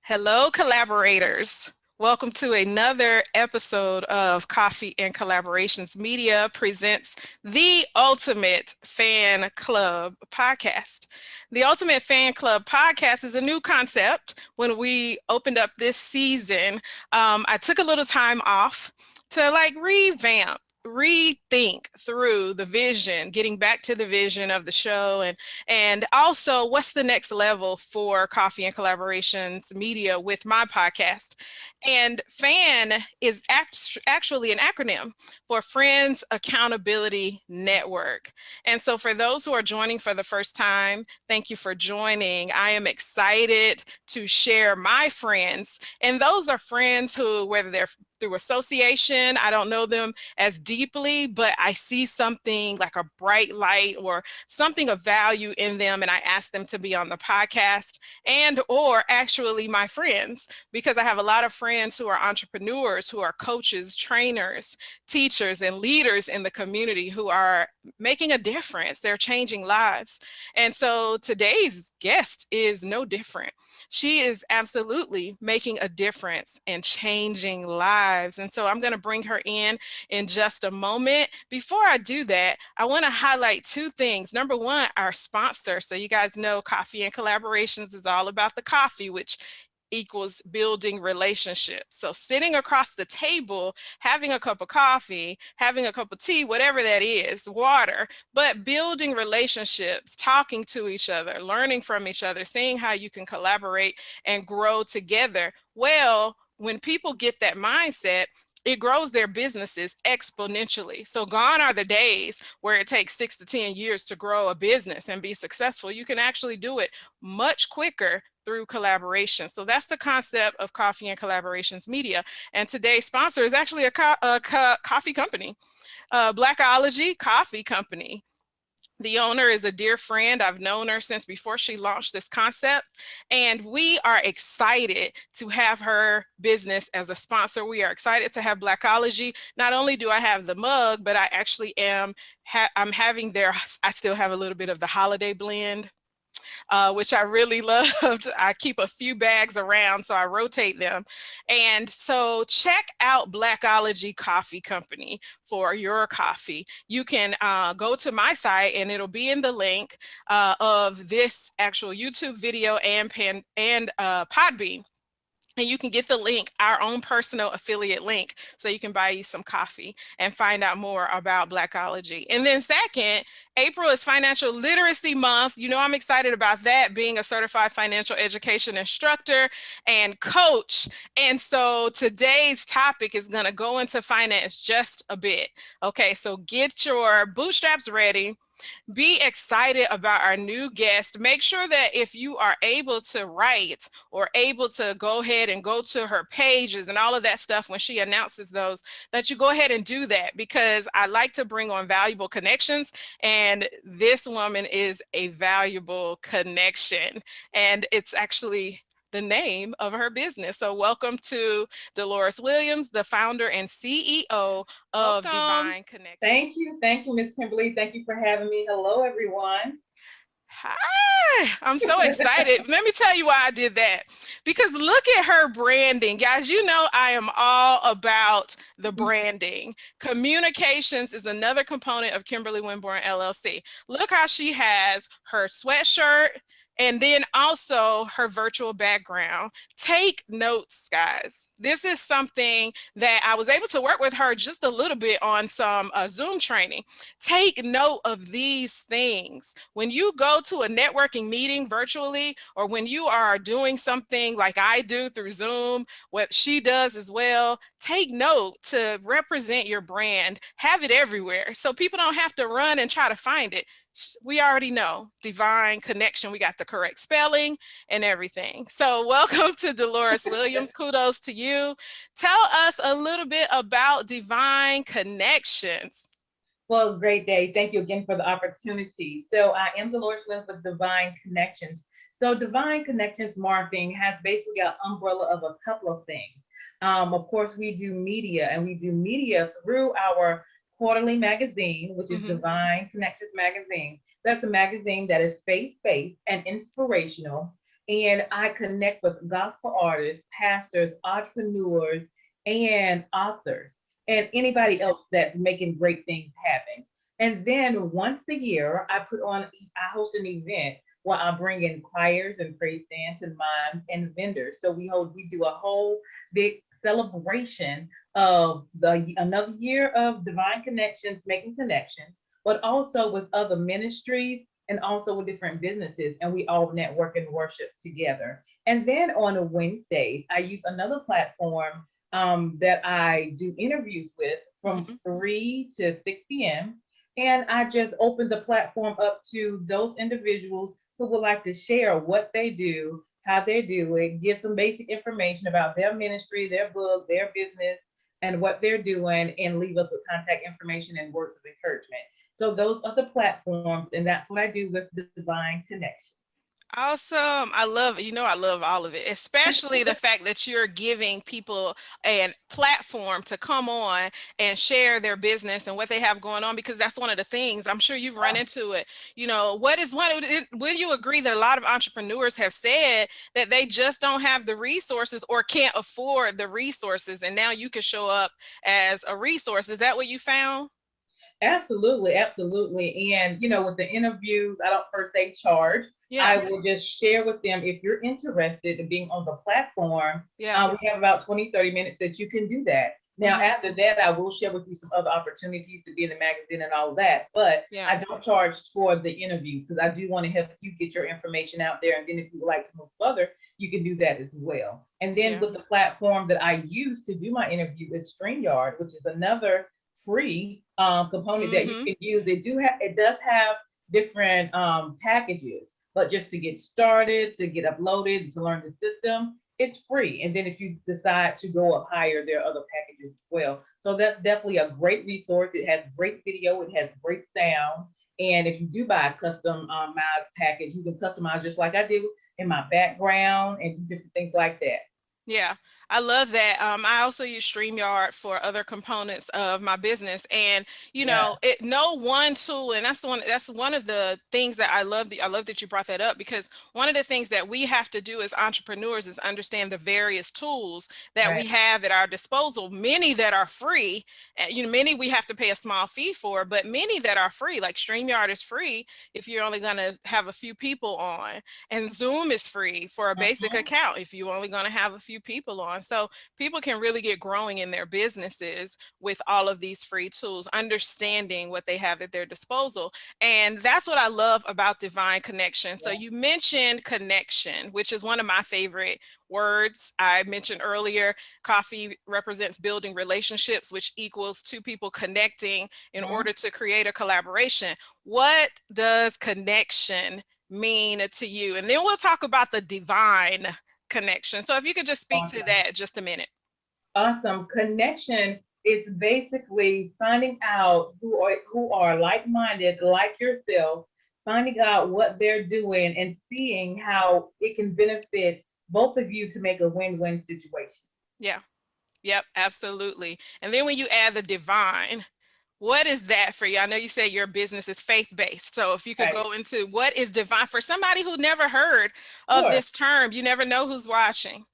Hello, collaborators. Welcome to another episode of Coffee and Collaborations Media presents the Ultimate Fan Club podcast. The Ultimate Fan Club podcast is a new concept. When we opened up this season, I took a little time off to revamp, rethink through the vision, getting back to the vision of the show, and also what's the next level for Coffee and Collaborations Media with my podcast. And FAN is actually an acronym for Friends Accountability Network. And so for those who are joining for the first time, thank you for joining. I am excited to share my friends. And those are friends who, whether they're through association, I don't know them as deeply, but I see something like a bright light or something of value in them, and I ask them to be on the podcast, and or actually my friends, because I have a lot of friends who are entrepreneurs, who are coaches, trainers, teachers, and leaders in the community who are making a difference. They're changing lives. And so today's guest is no different. She is absolutely making a difference and changing lives. And so I'm going to bring her in just a moment. Before I do that, I want to highlight two things. Number one, our sponsor. So you guys know Coffee and Collaborations is all about the coffee, which equals building relationships. So sitting across the table, having a cup of coffee, having a cup of tea, whatever that is, water, but building relationships, talking to each other, learning from each other, seeing how you can collaborate and grow together. Well, when people get that mindset, it grows their businesses exponentially. So gone are the days where it takes 6 to 10 years to grow a business and be successful. You can actually do it much quicker through collaboration. So that's the concept of Coffee and Collaborations Media. And today's sponsor is actually a coffee company, Blackology Coffee Company. The owner is a dear friend. I've known her since before she launched this concept, and we are excited to have her business as a sponsor. We are excited to have Blackology. Not only do I have the mug, but I actually am I'm having I still have a little bit of the holiday blend, which I really loved. I keep a few bags around, so I rotate them. And so check out Blackology Coffee Company for your coffee. You can go to my site, and it'll be in the link of this actual YouTube video and Podbean. And you can get the link, our own personal affiliate link, so you can buy you some coffee and find out more about Blackology. And then second, April is Financial Literacy Month. You know, I'm excited about that, being a certified financial education instructor and coach. And so today's topic is going to go into finance just a bit. Okay, so get your bootstraps ready. Be excited about our new guest. Make sure that if you are able to write or able to go ahead and go to her pages and all of that stuff when she announces those, that you go ahead and do that, because I like to bring on valuable connections, and this woman is a valuable connection, and it's actually the name of her business. So welcome to Deloris Williams, the founder and CEO of Divine Connection. Thank you, Ms. Kimberly. Thank you for having me. Hello, everyone. Hi, I'm so excited. Let me tell you why I did that. Because look at her branding. Guys, you know I am all about the branding. Communications is another component of Kimberly Winborn LLC. Look how she has her sweatshirt and then also her virtual background. Take notes, guys. This is something that I was able to work with her just a little bit on some Zoom training. Take note of these things. When you go to a networking meeting virtually, or when you are doing something like I do through Zoom, what she does as well, take note to represent your brand. Have it everywhere so people don't have to run and try to find it. We already know Divine Connection. We got the correct spelling and everything. So welcome to Deloris Williams. Kudos to you. Tell us a little bit about Divine Connections. Well, great day. Thank you again for the opportunity. So I am Deloris Williams with Divine Connections. So Divine Connections marketing has basically an umbrella of a couple of things. Of course, we do media, and we do media through our quarterly magazine, which is Divine Connections Magazine. That's a magazine that is faith-based and inspirational. and I connect with gospel artists, pastors, entrepreneurs, and authors, and anybody Nice. else that's making great things happen. And then once a year, I host an event where I bring in choirs and praise dance and mimes and vendors. So we do a whole big celebration of the another year of divine connections, making connections, but also with other ministries and also with different businesses, and we all network and worship together. And then on Wednesdays, I use another platform that I do interviews with from Mhm. 3 to 6 p.m. And I just open the platform up to those individuals who would like to share what they do, how they do it, give some basic information about their ministry, their book, their business, and what they're doing, and leave us with contact information and words of encouragement. So those are the platforms, and that's what I do with Divine Connection. Awesome. I love it. You know, I love all of it, especially the fact that you're giving people a platform to come on and share their business and what they have going on, because that's one of the things I'm sure you've run into it. You know, what is one, will you agree that a lot of entrepreneurs have said that they just don't have the resources or can't afford the resources, and now you can show up as a resource. Is that what you found? Absolutely, absolutely. And with the interviews, I don't per se charge. Yeah. I will just share with them if you're interested in being on the platform. Yeah. We have about 20, 30 minutes that you can do that. Now, Hmm. after that, I will share with you some other opportunities to be in the magazine and all that. But Yeah. I don't charge for the interviews because I do want to help you get your information out there. And then if you would like to move further, you can do that as well. And then Yeah. with the platform that I use to do my interview is StreamYard, which is another free component that you Hmm. can use. It does have different packages, but just to get started, to get uploaded, to learn the system, it's free. And then if you decide to go up higher, there are other packages as well. So that's definitely a great resource. It has great video, it has great sound. And if you do buy a customized package, you can customize just like I do in my background and do different things like that. Yeah, I love that. I also use StreamYard for other components of my business. And, you Yeah, know, it no one tool, and that's one of the things that I love that you brought that up, because one of the things that we have to do as entrepreneurs is understand the various tools that right. we have at our disposal, many that are free, and, you know, many we have to pay a small fee for, but many that are free, like StreamYard is free if you're only going to have a few people on. And Zoom is free for a basic Mhm. account if you're only going to have a few people on. So people can really get growing in their businesses with all of these free tools, understanding what they have at their disposal. And that's what I love about Divine Connection. So Yeah. you mentioned connection, which is one of my favorite words. I mentioned earlier, coffee represents building relationships, which equals two people connecting in Mhm. order to create a collaboration. What does connection mean to you? And then we'll talk about the divine connection. So if you could just speak to Awesome. that just a minute. Awesome. Connection is basically finding out who are like-minded, like yourself, finding out what they're doing and seeing how it can benefit both of you to make a win-win situation. Yeah. Yep, absolutely. And then when you add the divine, what is that for you? I know you say your business is faith-based. So if you could Right. go into what is divine for somebody who never heard of Sure. this term, you never know who's watching.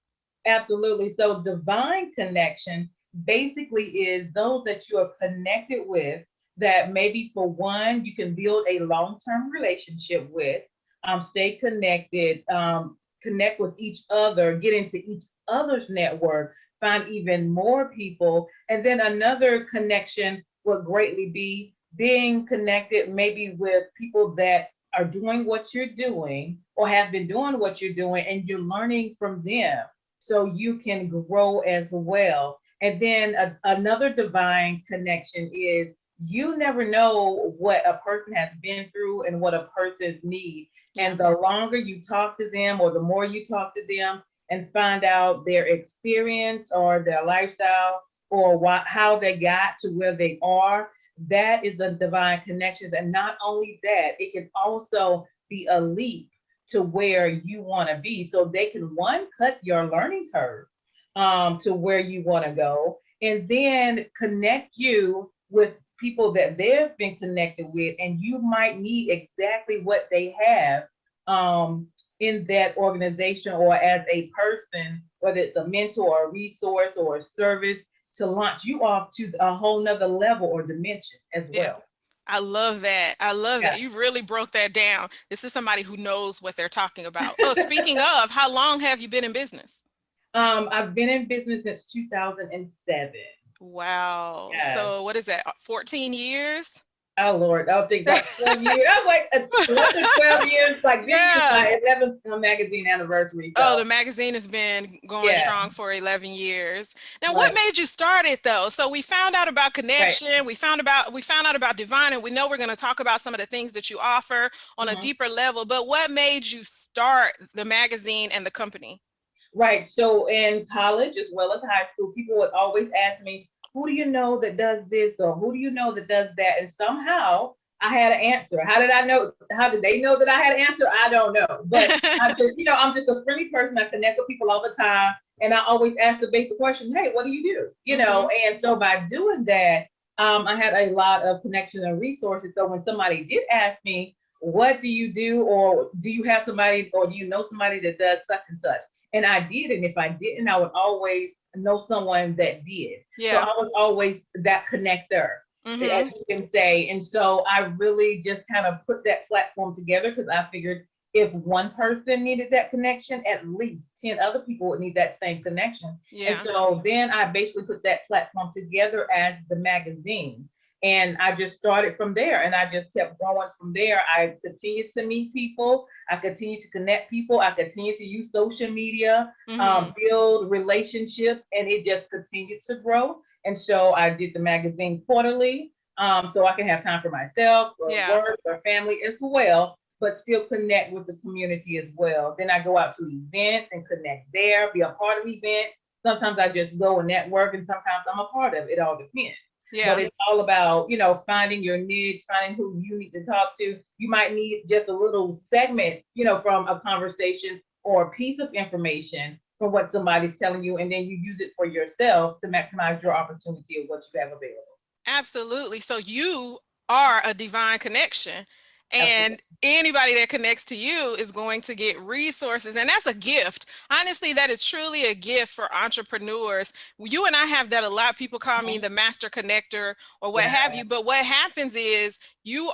Absolutely. So divine connection basically is those that you are connected with that maybe for one you can build a long-term relationship with, stay connected, connect with each other, get into each other's network, find even more people. And then another connection would greatly be being connected maybe with people that are doing what you're doing or have been doing what you're doing and you're learning from them so you can grow as well. And then another divine connection is you never know what a person has been through and what a person needs. Yeah. And the longer you talk to them or the more you talk to them and find out their experience or their lifestyle or how they got to where they are, that is a divine connections. And not only that, it can also be a leap to where you want to be. So they can one cut your learning curve to where you want to go, and then connect you with people that they've been connected with, and you might need exactly what they have. in that organization or as a person, whether it's a mentor or a resource or a service, to launch you off to a whole nother level or dimension as Yeah. well. I love that. I love that. Yeah. You really broke that down. This is somebody who knows what they're talking about. Oh, speaking of, how long have you been in business? I've been in business since 2007. Wow. Yeah. So what is that? 14 years? Oh Lord, I think about 12 years. I was like 11, 12 years. Like this is Yeah. my 11th magazine anniversary. Oh, the So magazine has been going yeah, strong for 11 years. Now, what right, made you start it though? So we found out about right. connection, we found out about Divine, and we know we're going to talk about some of the things that you offer on a Mhm. deeper level, but what made you start the magazine and the company? Right. So in college as well as high school, people would always ask me, who do you know that does this or who do you know that does that? And somehow I had an answer. How did I know? How did they know that I had an answer? I don't know. But I just, I'm just a friendly person. I connect with people all the time. And I always ask the basic question, hey, what do you do? Hmm. And so by doing that, I had a lot of connections and resources. So when somebody did ask me, what do you do? Or do you have somebody or do you know somebody that does such and such? And I did. And if I didn't, I would always know someone that did. So I Yeah. was always that connector, Hmm. as you can say. And so I really just kind of put that platform together because I figured if one person needed that connection, at least 10 other people would need that same connection. And Yeah. so then I basically put that platform together as the magazine. And I just started from there and I just kept growing from there. I continued to meet people. I continued to connect people. I continued to use social media, Hmm. build relationships, and it just continued to grow. And so I did the magazine quarterly, so I can have time for myself, for Yeah. work, for family as well, but still connect with the community as well. Then I go out to events and connect there, be a part of events. Sometimes I just go and network, and sometimes I'm a part of it. It all depends. But Yeah. it's all about, finding your niche, finding who you need to talk to. You might need just a little segment, from a conversation or a piece of information from what somebody's telling you, and then you use it for yourself to maximize your opportunity of what you have available. Absolutely. So you are a divine connection, Absolutely. and anybody that connects to you is going to get resources. And that's a gift. Honestly, that is truly a gift for entrepreneurs. You and I have that a lot. People call me Mhm. the master connector or what Yeah, have you. But what happens is you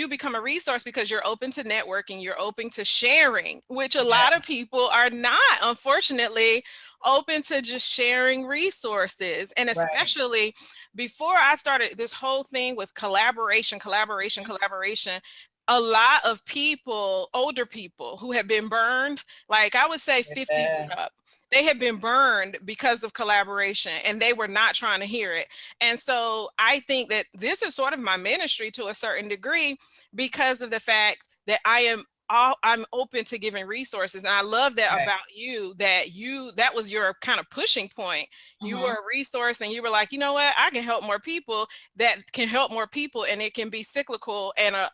become a resource because you're open to networking, you're open to sharing, which a yeah, lot of people are not, unfortunately, open to just sharing resources. And right. especially before I started this whole thing with collaboration, a lot of people, older people who have been burned, like I would say 50s Yeah, and up, they have been burned because of collaboration and they were not trying to hear it. And so I think that this is sort of my ministry to a certain degree because of the fact that I'm open to giving resources. And I love that right. about you, that was your kind of pushing point. You were Hmm. a resource and you were like, you know what, I can help more people that can help more people, and it can be cyclical and a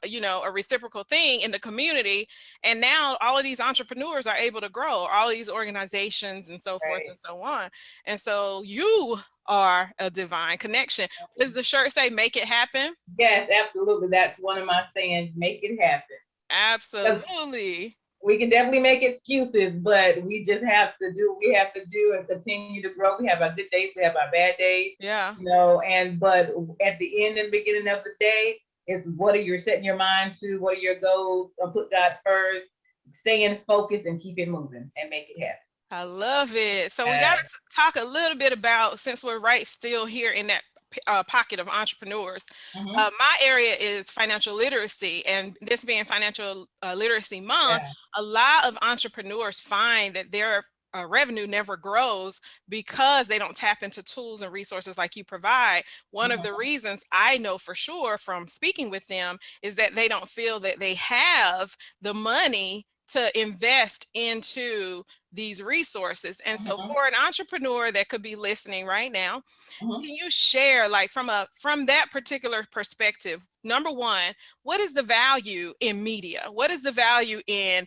reciprocal thing in the community. And now all of these entrepreneurs are able to grow, all of these organizations and so forth Right. and so on. And so you are a divine connection. What does the shirt say? Make it happen. Yes, absolutely. That's one of my sayings. Make it happen. 'Cause Absolutely. we can definitely make excuses, but we just have to do what we have to do and continue to grow. We have our good days, we have our bad days, Yeah. and but at the end and beginning of the day, it's what are you setting your mind to? What are your goals? Put God first, stay in focus and keep it moving and make it happen. I love it. So we got Uh, to talk a little bit about, since we're right still here in that pocket of entrepreneurs. mhm. My area is financial literacy, and this being financial literacy month, Yeah. a lot of entrepreneurs find that their revenue never grows because they don't tap into tools and resources like you provide. One of the Mhm. reasons I know for sure from speaking with them is that they don't feel that they have the money to invest into these resources. And so Mhm. for an entrepreneur that could be listening right now, Mhm. can you share, like, from that particular perspective, number one, what is the value in media? What is the value in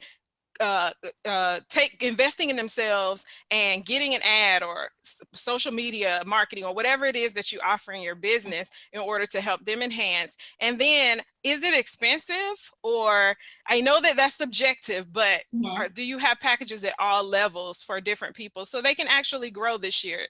take investing in themselves and getting an ad or social media marketing or whatever it is that you offer in your business in order to help them enhance? And then, is it expensive? Or I know that that's subjective, but do you have packages at all levels for different people so they can actually grow this year?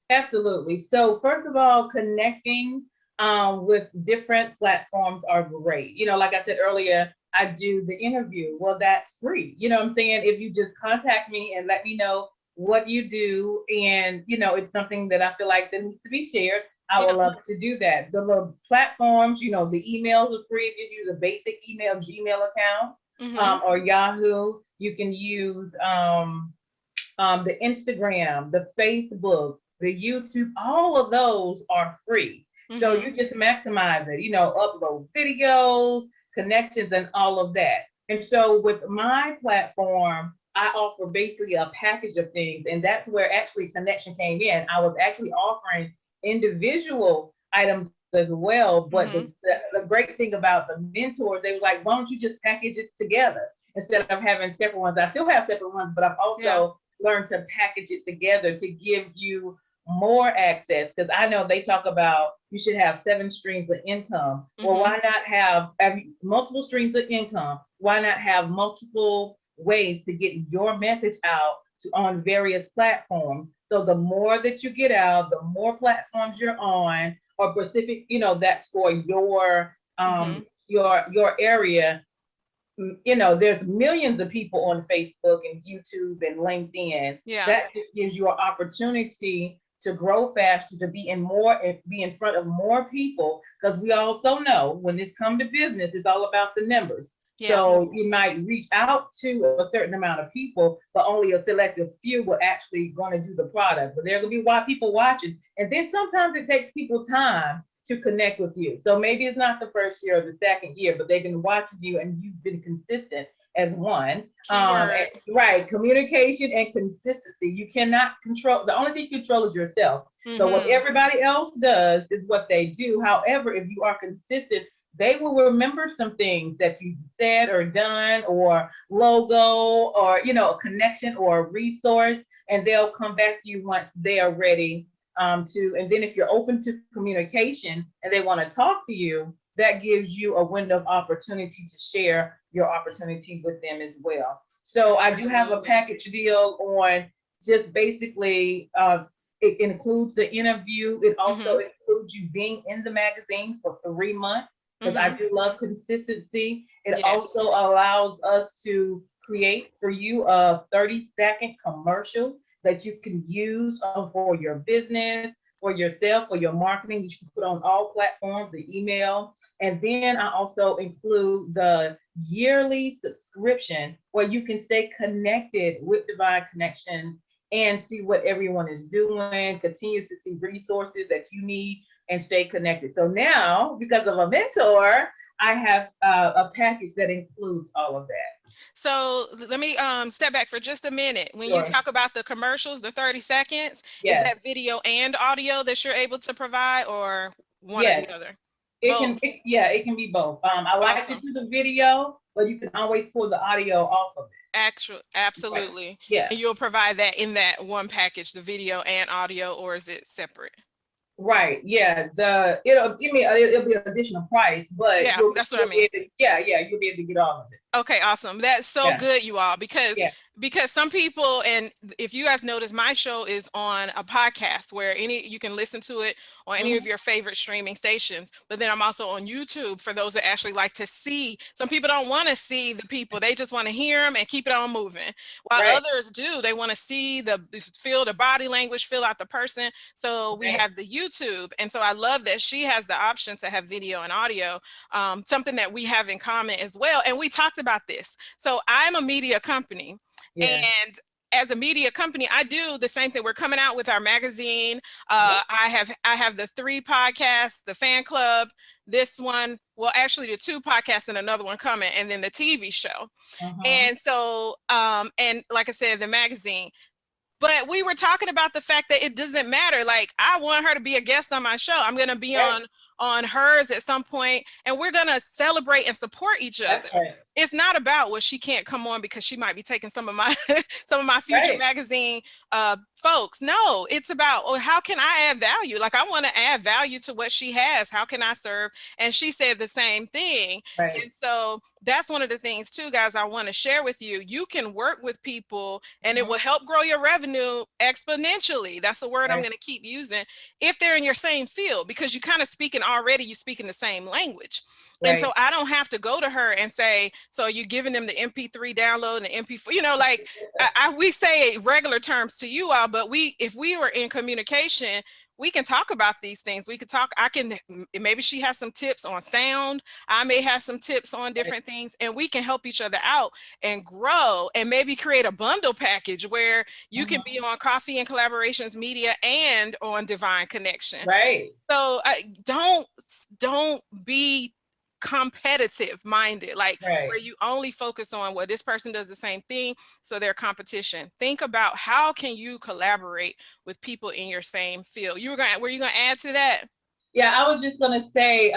Absolutely. So first of all, connecting with different platforms are great. Like I said earlier, I do the interview. Well, that's free. You know what I'm saying? If you just contact me and let me know what you do, and it's something that I feel like that needs to be shared, I would love to do that. The little platforms, the emails are free if you use a basic email Gmail account, or Yahoo. You can use the Instagram, the Facebook, the YouTube. All of those are free. So you just maximize it, upload videos, connections, and all of that. And so with my platform, I offer basically a package of things. And that's where actually connection came in. I was actually offering individual items as well. But the great thing about the mentors, they were like, why don't you just package it together instead of having separate ones? I still have separate ones, but I've also learned to package it together to give you more access. Because I know they talk about you should have 7 streams of income. Well, why not have multiple streams of income? Why not have multiple ways to get your message out on various platforms? So the more that you get out, the more platforms you're on, or specific, that's for your area. There's millions of people on Facebook and YouTube and LinkedIn. That just gives you an opportunity to grow faster, to be in front of more people, because we also know when this comes to business, it's all about the numbers. So you might reach out to a certain amount of people, but only a selective few will actually going to do the product. But there will be people watching, and then sometimes it takes people time to connect with you. So maybe it's not the first year or the second year, but they've been watching you and you've been consistent as one. Right. Communication and consistency. You cannot control. The only thing you control is yourself. So what everybody else does is what they do. However, if you are consistent, they will remember some things that you said or done, or logo, or a connection or a resource, and they'll come back to you once they are ready and then if you're open to communication and they want to talk to you, that gives you a window of opportunity to share your opportunity with them as well. So I do have a package deal on just basically, it includes the interview. It also includes you being in the magazine for 3 months, because I do love consistency. It also allows us to create for you a 30-second commercial that you can use for your business, for yourself, for your marketing. You can put on all platforms, the email. And then I also include the yearly subscription where you can stay connected with Divine Connections and see what everyone is doing, continue to see resources that you need, and stay connected. So now, because of a mentor, I have a package that includes all of that. So let me step back for just a minute. When you talk about the commercials, the 30 seconds, is that video and audio that you're able to provide, or one or the other? It can be both. I like to do the video, but you can always pull the audio off of it. Absolutely. Right. Yeah. And you'll provide that in that one package, the video and audio, or is it separate? Right. Yeah. It'll be an additional price, but that's what I mean. You'll be able to get all of it. Okay, awesome. That's so good, you all, because some people, and if you guys notice, my show is on a podcast where you can listen to it on any of your favorite streaming stations. But then I'm also on YouTube for those that actually like to see. Some people don't want to see the people; they just want to hear them and keep it on moving. While others do, they want to see feel the body language, feel out the person. So we have the YouTube, and so I love that she has the option to have video and audio, something that we have in common as well. And we talked about this. So I'm a media company, and as a media company, I do the same thing. We're coming out with our magazine. I have the 3 podcasts, the F.A.N Club, this one, well, actually the 2 podcasts and another one coming, and then the TV show. And so, and like I said, the magazine. But we were talking about the fact that it doesn't matter. Like, I want her to be a guest on my show. I'm going to be on on hers at some point, and we're going to celebrate and support each other. That's right. It's not about, well, she can't come on because she might be taking some of my Future Right. Magazine folks. No, it's about, oh, how can I add value? Like, I want to add value to what she has. How can I serve? And she said the same thing. Right. And so that's one of the things too, guys, I want to share with you. You can work with people and it will help grow your revenue exponentially. That's the word I'm Right. going to keep using, if they're in your same field, because you kind of speaking already, you speak in the same language. And so Right. I don't have to go to her and say, so you're giving them the MP3 download and the MP4, like we say regular terms to you all, but if we were in communication, we can talk about these things. We could talk, maybe she has some tips on sound. I may have some tips on different things, and we can help each other out and grow, and maybe create a bundle package where you can be on Coffee and Collaborations Media and on Divine Connection. Right. So don't be competitive minded, like where you only focus on, well, this person does the same thing, so they're competition. Think about how can you collaborate with people in your same field. Were you gonna add to that? Yeah, I was just gonna say,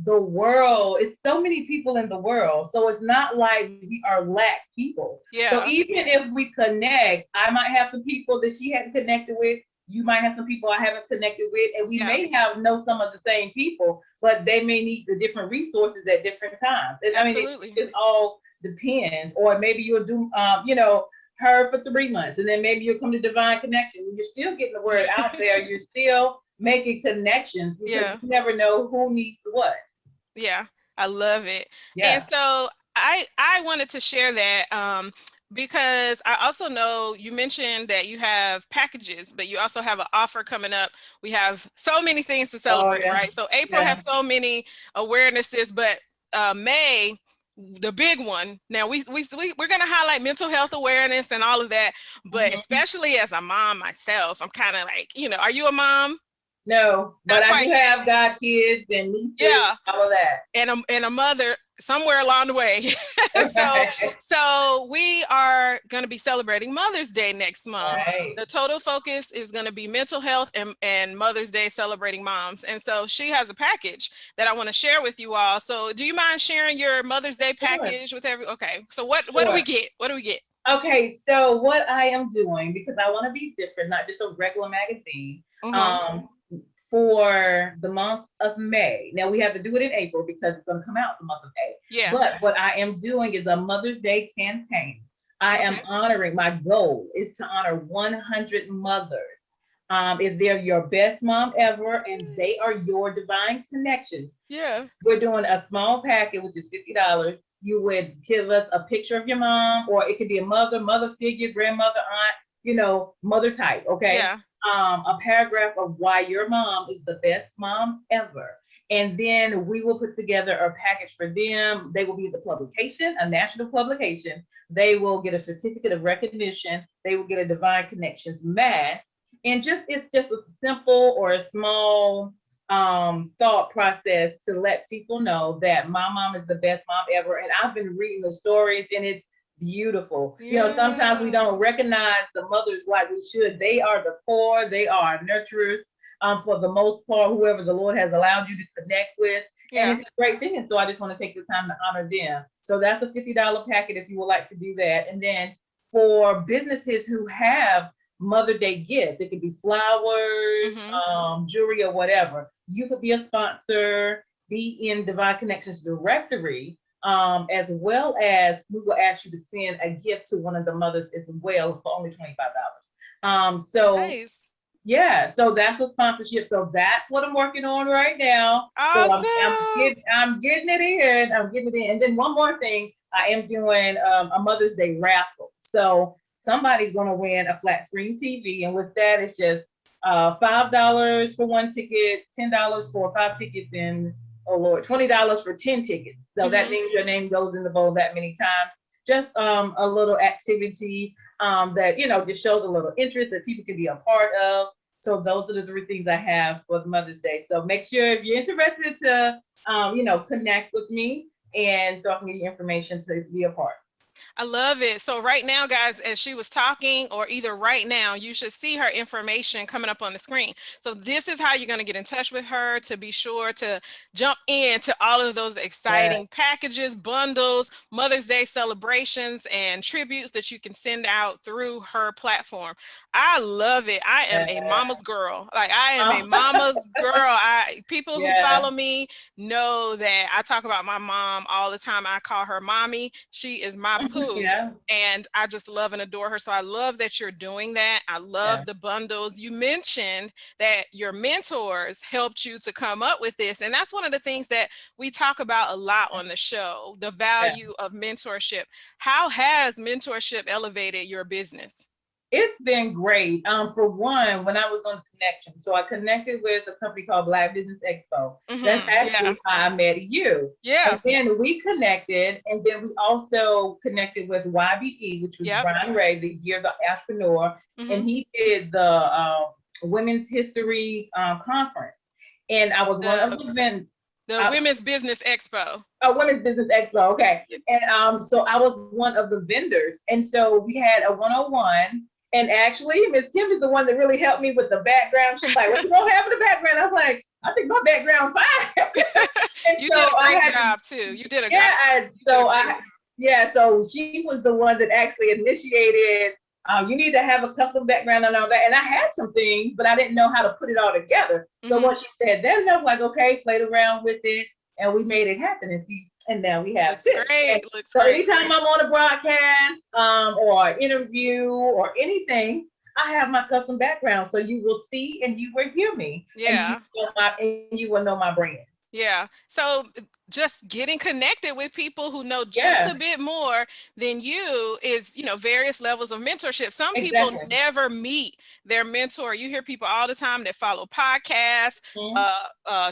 the world, it's so many people in the world, so it's not like we are lack people. Yeah. So even if we connect, I might have some people that she hadn't connected with. You might have some people I haven't connected with, and we may know some of the same people, but they may need the different resources at different times. And Absolutely. I mean, it all depends. Or maybe you'll do, her for 3 months, and then maybe you'll come to Divine Connection. You're still getting the word out there. You're still making connections, because you never know who needs what. Yeah, I love it. Yeah. And so I wanted to share that because I also know you mentioned that you have packages, but you also have an offer coming up. We have so many things to celebrate, right? So April has so many awarenesses, but May, the big one. Now we're going to highlight mental health awareness and all of that, but especially as a mom myself, I'm kind of like, are you a mom? No, but I do have God kids and nieces, all of that. And a mother somewhere along the way. So we are going to be celebrating Mother's Day next month. Right. The total focus is going to be mental health and Mother's Day, celebrating moms. And so she has a package that I want to share with you all. So do you mind sharing your Mother's Day package with okay. So what do we get? What do we get? Okay, so what I am doing, because I want to be different, not just a regular magazine, for the month of May. Now we have to do it in April because it's going to come out the month of May. Yeah. But what I am doing is a Mother's Day campaign. I am honoring, my goal is to honor 100 mothers. If they're your best mom ever and they are your divine connections. Yeah. We're doing a small packet, which is $50. You would give us a picture of your mom, or it could be a mother figure, grandmother, aunt, mother type. Okay. Yeah. A paragraph of why your mom is the best mom ever. And then we will put together a package for them. They will be the publication, a national publication. They will get a certificate of recognition. They will get a Divine Connections mask. And it's just a simple or a small thought process to let people know that my mom is the best mom ever. And I've been reading the stories, and it's beautiful. Sometimes we don't recognize the mothers like we should. They are the core. They are nurturers, for the most part, whoever the Lord has allowed you to connect with. And it's a great thing. And so I just want to take the time to honor them. So that's a $50 packet if you would like to do that. And then for businesses who have Mother Day gifts, it could be flowers, jewelry, or whatever. You could be a sponsor, be in Divine Connections directory, as well as we will ask you to send a gift to one of the mothers as well for only $25. Nice. Yeah, so that's a sponsorship. So that's what I'm working on right now. Awesome. So I'm getting it in. And then one more thing, I am doing a Mother's Day raffle. So somebody's going to win a flat screen TV. And with that, it's just $5 for one ticket, $10 for 5 tickets, and $20 for 10 tickets. So that means your name goes in the bowl that many times. Just a little activity that, just shows a little interest that people can be a part of. So those are the 3 things I have for Mother's Day. So make sure if you're interested to, connect with me, and so I can get you information to be a part. I love it. So right now, guys, as she was talking, or either right now, you should see her information coming up on the screen. So this is how you're going to get in touch with her to be sure to jump into all of those Yeah. exciting packages, bundles, Mother's Day celebrations, and tributes that you can send out through her platform. I love it. I am a Yeah. mama's girl. Like, I am a mama's girl. People who Yeah. follow me know that I talk about my mom all the time. I call her mommy. She is my poo. Yeah. And I just love and adore her. So I love that you're doing that. I Yeah. love the bundles. You mentioned that your mentors helped you to come up with this. And that's one of the things that we talk about a lot on the show, the Yeah. value of mentorship. How has mentorship elevated your business? It's been great. For one, when I was on the connection, so I connected with a company called Black Business Expo. That's Yeah. actually how I met you. Yeah. And then we connected, and then we also connected with YBE, which was Yep. Brian Ray, the Year of the Entrepreneur, and he did the Women's History Conference. And I was one of the vendors. The Women's Business Expo. Women's Business Expo. Okay. And so I was one of the vendors. And so we had a 101. And actually, Miss Kim is the one that really helped me with the background. She's like, what you gonna have in the background? I was like, I think my background fine. You did a great job too. You did a so she was the one that actually initiated. You need to have a custom background and all that. And I had some things, but I didn't know how to put it all together. So when she said that, I was like, okay, played around with it, and we made it happen. And now we have this. So anytime I'm on a broadcast or interview or anything, I have my custom background. So you will see and you will hear me. Yeah. And you will know my brand. Yeah. So just getting connected with people who know just a bit more than you is, various levels of mentorship. Some people never meet their mentor. You hear people all the time that follow podcasts,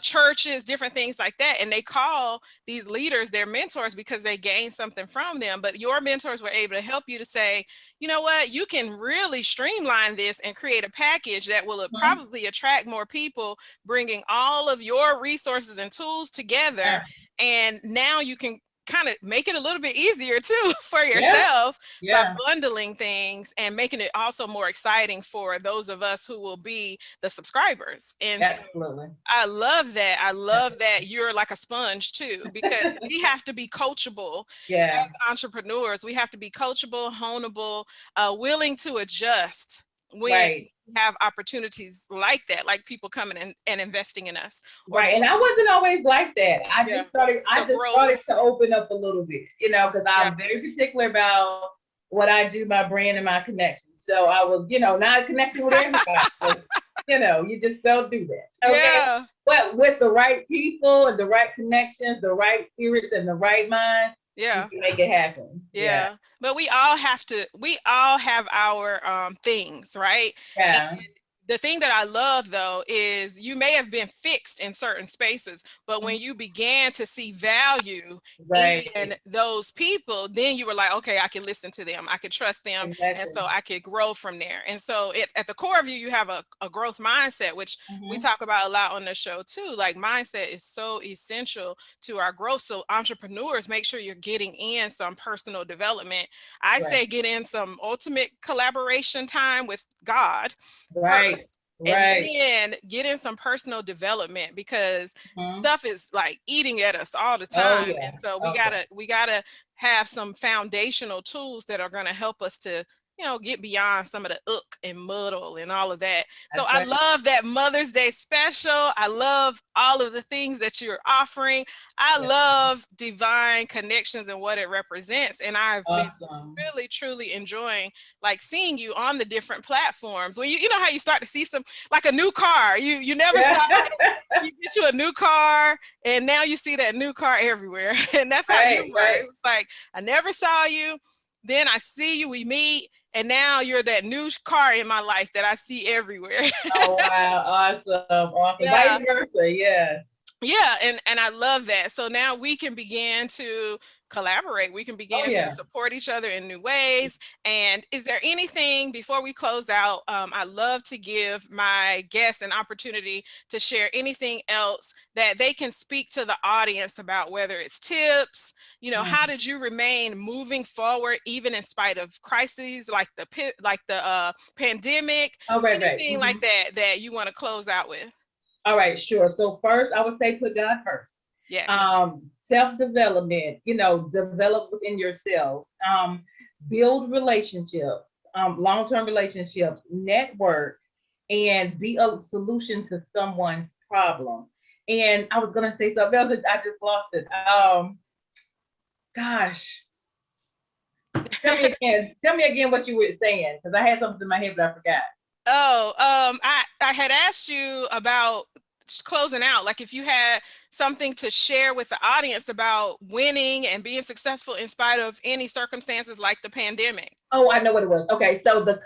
churches, different things like that. And they call these leaders their mentors because they gain something from them. But your mentors were able to help you to say, you know what, you can really streamline this and create a package that will probably attract more people, bringing all of your resources and tools together. And now you can kind of make it a little bit easier too for yourself by bundling things and making it also more exciting for those of us who will be the subscribers. And absolutely. I love that. I love that you're like a sponge too, because we have to be coachable as entrepreneurs. We have to be coachable, honeable, willing to adjust when we have opportunities like that, like people coming in and investing in us. Right. And I wasn't always like that. I just started to open up a little bit, because I'm very particular about what I do, my brand and my connections. So I was, not connecting with everybody. So, you just don't do that. Okay. Yeah. But with the right people and the right connections, the right spirits and the right mind, you can make it happen. Yeah. But we all have our things, right? Yeah. And the thing that I love though is you may have been fixed in certain spaces, but when you began to see value in those people, then you were like, okay, I can listen to them, I can trust them, and so I could grow from there. And so at the core of you have a growth mindset, which we talk about a lot on the show too. Like, mindset is so essential to our growth. So entrepreneurs, make sure you're getting in some personal development. I say get in some ultimate collaboration time with God. And then get in some personal development, because stuff is like eating at us all the time. And so we gotta have some foundational tools that are gonna help us to, get beyond some of the and muddle and all of that. So I love that Mother's Day special. I love all of the things that you're offering. I love Divine Connections and what it represents. And I've been really, truly enjoying like seeing you on the different platforms. When you know how you start to see some, like a new car, you never saw it. You get you a new car and now you see that new car everywhere. And that's how you were. It was like, I never saw you. Then I see you, we meet. And now you're that new car in my life that I see everywhere. Oh, wow. Awesome. Yeah. Vice versa. Yeah. Yeah, and I love that. So now we can begin to collaborate. We can Oh begin to yeah. support each other in new ways. And is there anything before we close out? I love to give my guests an opportunity to share anything else that they can speak to the audience about, whether it's tips, how Mm. did you remain moving forward even in spite of crises like the pandemic, Oh, right. anything like that that you want to close out with? All right, sure. So first, I would say put God first. Yes. Self-development, develop within yourselves. Build relationships, long-term relationships, network, and be a solution to someone's problem. And I was gonna say something else, I just lost it. Gosh, tell me again what you were saying, because I had something in my head, but I forgot. Oh, I had asked you about closing out, like if you had something to share with the audience about winning and being successful in spite of any circumstances like the pandemic. Oh, I know what it was. Okay, so the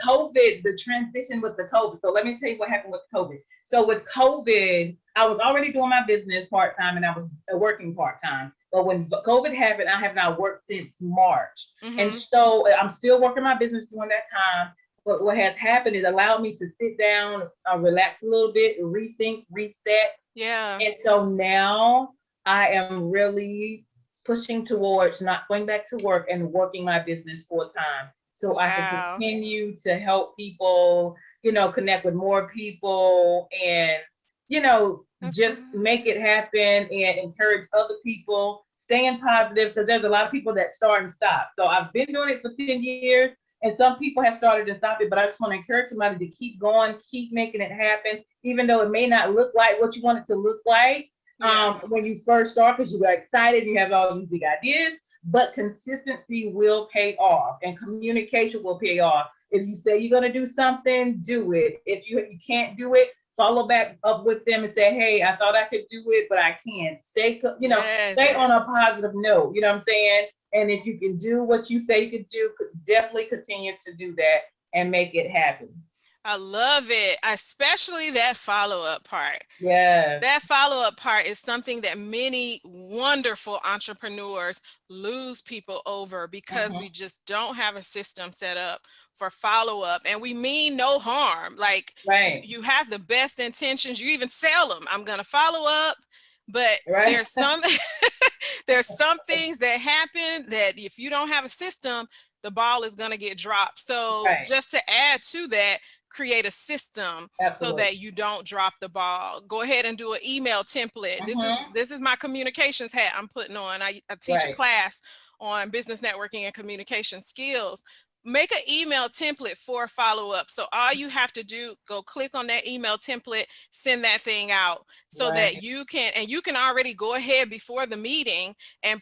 transition with the COVID. So let me tell you what happened with COVID. So with COVID, I was already doing my business part time and I was working part time. But when COVID happened, I have not worked since March. And Mm-hmm. so I'm still working my business during that time. But what has happened is allowed me to sit down, relax a little bit, rethink, reset. Yeah. And so now I am really pushing towards not going back to work and working my business full time so I can Wow. continue to help people, connect with more people and, That's just good. make it happen and encourage other people, staying positive because there's a lot of people that start and stop. So I've been doing it for 10 years and some people have started to stop it, but I just want to encourage somebody to keep going, keep making it happen, even though it may not look like what you want it to look like Yeah. when you first start because you got excited, you have all these big ideas, but consistency will pay off and communication will pay off. If you say you're going to do something, do it. If you can't do it, follow back up with them and say, hey, I thought I could do it, but I can't. Stay Yes. on a positive note. You know what I'm saying? And if you can do what you say you could do, definitely continue to do that and make it happen. I love it, especially that follow-up part. Yes. That follow-up part is something that many wonderful entrepreneurs lose people over because we Mm-hmm. just don't have a system set up for follow-up, and we mean no harm. Like Right. you have the best intentions, you even sell them, I'm going to follow up, but Right. there's some there's some things that happen that if you don't have a system, the ball is going to get dropped. So Right. just to add to that, create a system so Absolutely. that you don't drop the ball. Go ahead and do an email template. This is Mm-hmm. this is my communications hat I'm putting on. I teach a Right. class on business networking and communication skills. Make an email template for follow-up. So all you have to do, go click on that email template, send that thing out so that Right. you can already go ahead before the meeting and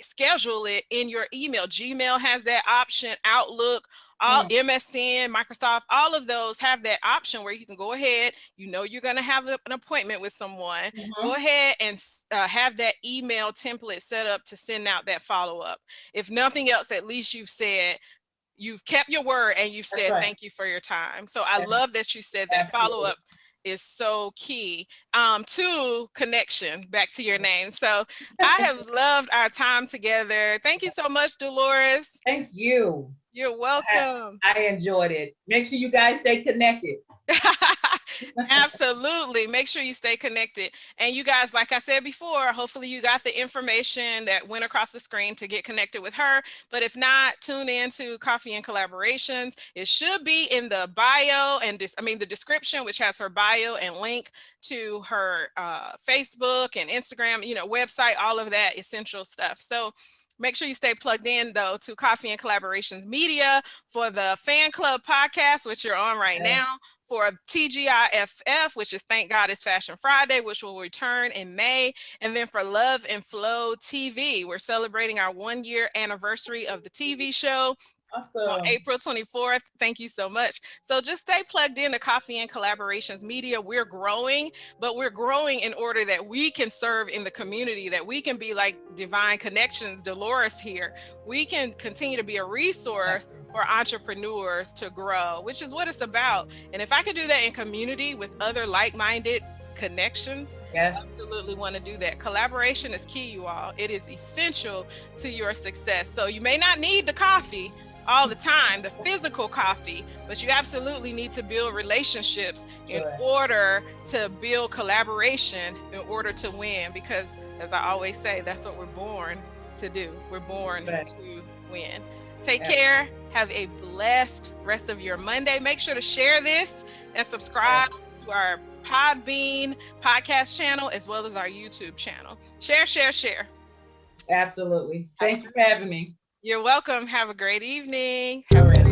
schedule it in your email. Gmail has that option, Outlook, all Mm. MSN, Microsoft, all of those have that option where you can go ahead, you're going to have an appointment with someone, go Mm-hmm. ahead and have that email template set up to send out that follow-up. If nothing else, at least you've kept your word and you've That's said right. thank you for your time. So I That's love that you said that absolutely. follow-up is so key to connection, back to your name. So I have loved our time together. Thank you so much, Deloris. Thank you. You're I, welcome. I enjoyed it. Make sure you guys stay connected. Absolutely. Make sure you stay connected. And you guys, like I said before, hopefully you got the information that went across the screen to get connected with her. But if not, tune in to Coffee and Collaborations. It should be in the bio and the description, which has her bio and link to her Facebook and Instagram, website, all of that essential stuff. So make sure you stay plugged in, though, to Coffee and Collaborations Media for the Fan Club podcast, which you're on right Yes. now, for TGIFF, which is Thank God It's Fashion Friday, which will return in May. And then for Love and Flow TV, we're celebrating our 1-year anniversary of the TV show on Awesome. April 24th. Thank you so much. So just stay plugged in to Coffee and Collaborations Media. We're growing, but we're growing in order that we can serve in the community, that we can be like Divine Connections, Deloris here. We can continue to be a resource Absolutely. for entrepreneurs to grow, which is what it's about. And if I could do that in community with other like-minded connections, Yes. absolutely want to do that. Collaboration is key, you all. It is essential to your success. So you may not need the coffee all the time, the physical coffee, but you absolutely need to build relationships in order to build collaboration, in order to win. Because as I always say, that's what we're born to do. We're born to win. Take care. Have a blessed rest of your Monday. Make sure to share this and subscribe to our Podbean podcast channel as well as our YouTube channel. Share, share, share. Absolutely. Thank you for having me. You're welcome. Have a great evening. All right.